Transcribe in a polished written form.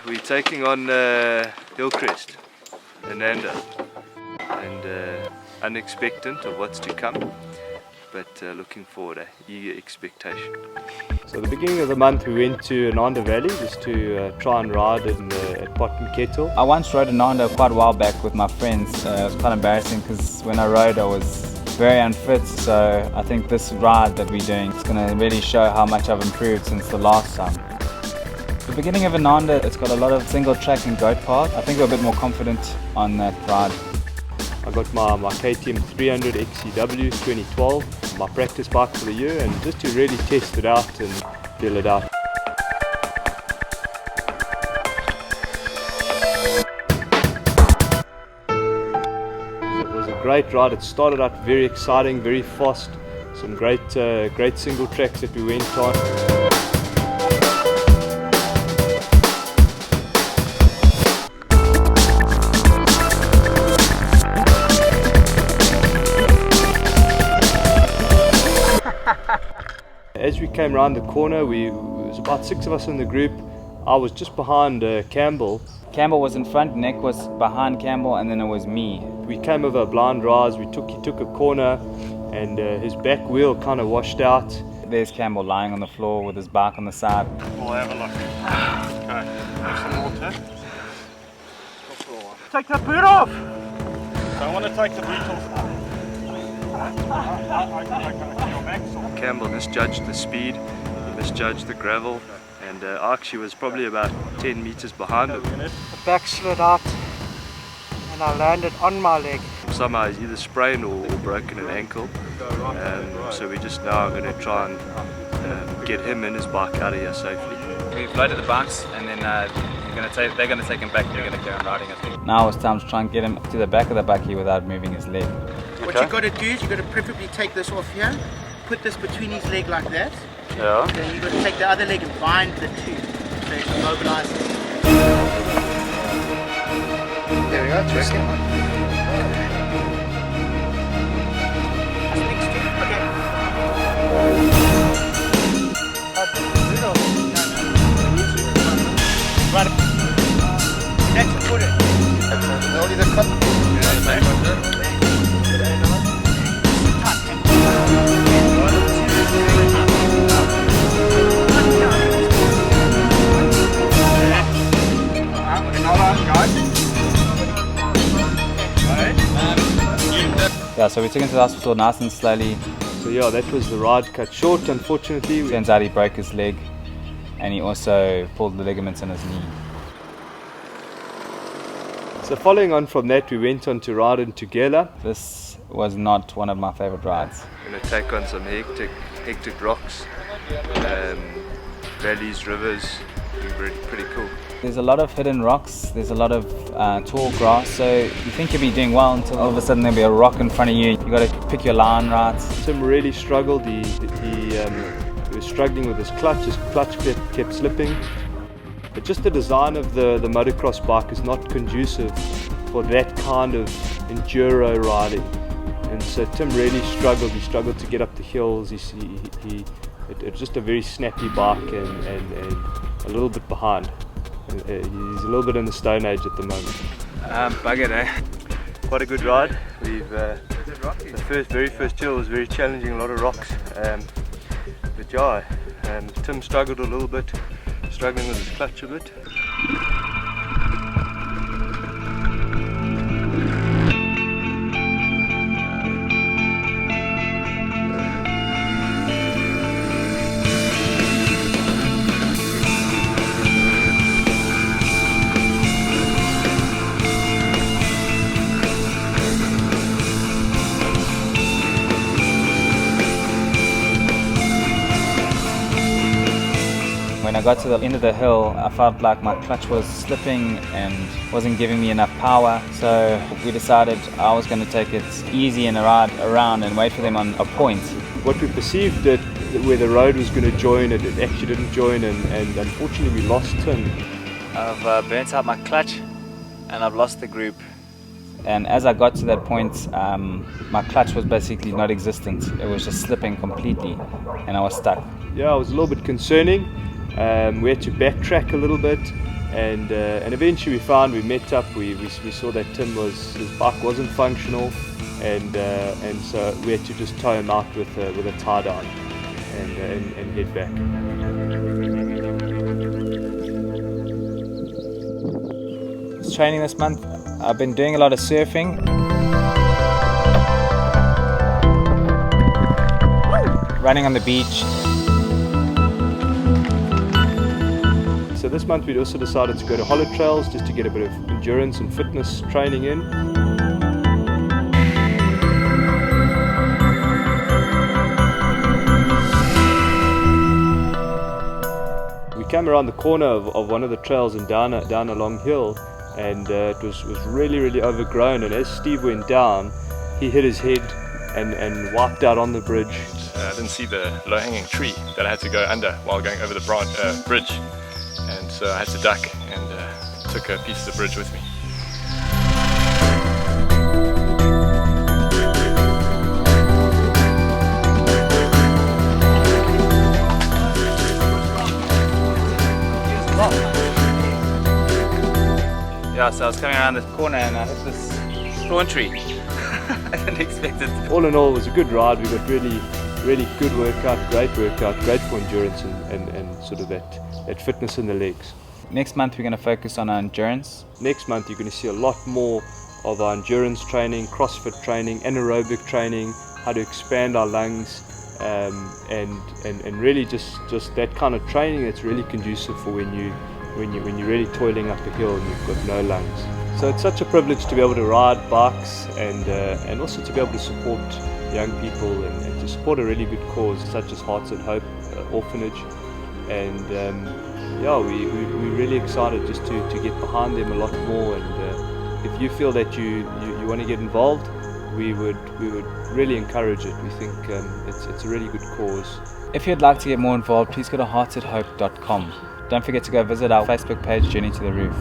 we're taking on Hillcrest, Inanda, and unexpectant of what's to come, but looking forward, eager expectation. So the beginning of the month we went to Inanda Valley just to try and ride at Pot and Kettle. I once rode Inanda quite a while back with my friends. It was quite embarrassing because when I rode I was very unfit, so I think this ride that we're doing is going to really show how much I've improved since the last time. The beginning of Inanda, it's got a lot of single track and goat path. I think we're a bit more confident on that ride. I got my Tims 300 XCW 2012, my practice bike for the year, and just to really test it out and feel it out. It was a great ride. It started out very exciting, very fast, some great single tracks that we went on. As we came around the corner, there was about 6 of us in the group. I was just behind Campbell. Campbell was in front, Nick was behind Campbell, and then it was me. We came over a blind rise, he took a corner, and his back wheel kind of washed out. There's Campbell lying on the floor with his bike on the side. We'll have a look. Okay, have some water. Take that boot off! Don't want to take the boot off. Campbell misjudged the speed, he misjudged the gravel, and I actually was probably about 10 meters behind him. The back slid out and I landed on my leg. Somehow he's either sprained or broken an ankle, so we're just now going to try and get him and his bike out of here safely. We've loaded the bikes and then they're going to take him back and they're going to carry on riding, I think. Now it's time to try and get him to the back of the bakkie without moving his leg. What you've got to do is you've got to preferably take this off here, put this between his leg like that. Yeah. Then you've got to take the other leg and bind the two so you can mobilize it. There we go, it's working. Right. Next, put it. Only the cut. Yeah, so we took him to the hospital nice and slowly. So yeah, that was the ride cut short, unfortunately. Turns out he broke his leg and he also pulled the ligaments in his knee. So following on from that, we went on to ride in Tugela. This was not one of my favorite rides. We're going to take on some hectic rocks, valleys, rivers. Pretty cool. There's a lot of hidden rocks, there's a lot of tall grass, so you think you'll be doing well until all of a sudden there'll be a rock in front of you. You've got to pick your line right. Tim really struggled. He was struggling with his clutch kept slipping. But just the design of the motocross bike is not conducive for that kind of enduro riding. And so Tim really struggled. He struggled to get up the hills. It's just a very snappy bike and a little bit behind. He's a little bit in the Stone Age at the moment. Buggered, eh? Quite a good ride. The very first hill was very challenging, a lot of rocks. But yeah, Tim struggled a little bit, struggling with his clutch a bit. When I got to the end of the hill, I felt like my clutch was slipping and wasn't giving me enough power. So we decided I was going to take it easy and ride around and wait for them on a point. What we perceived that where the road was going to join, it actually didn't join, and unfortunately we lost Tim. I've burnt out my clutch and I've lost the group. And as I got to that point, my clutch was basically not existent. It was just slipping completely and I was stuck. Yeah, it was a little bit concerning. We had to backtrack a little bit, and eventually we met up. We saw that his bike wasn't functional, and so we had to just tow him out with a tie down and head back. Training this month, I've been doing a lot of surfing. Running on the beach. So this month we also decided to go to Hollow Trails just to get a bit of endurance and fitness training in. We came around the corner of one of the trails and down a long hill, and it was really overgrown, and as Steve went down he hit his head and wiped out on the bridge. I didn't see the low-hanging tree that I had to go under while going over the bridge, and so I had to duck and took a piece of the bridge with me. Yeah, so I was coming around this corner and I hit this thorn tree. I didn't expect it. All in all, it was a good ride. We got really good workout, great for endurance and sort of that fitness in the legs. Next month we're going to focus on our endurance. Next month you're going to see a lot more of our endurance training, CrossFit training, anaerobic training, how to expand our lungs, and really just that kind of training that's really conducive for when you're really toiling up a hill and you've got no lungs. So it's such a privilege to be able to ride bikes and also to be able to support young people and to support a really good cause such as Hearts at Hope orphanage. And yeah, we're really excited just to get behind them a lot more. And if you feel that you want to get involved, we would really encourage it. We think it's a really good cause. If you'd like to get more involved, please go to heartsathope.com. Don't forget to go visit our Facebook page, Journey to the Roof.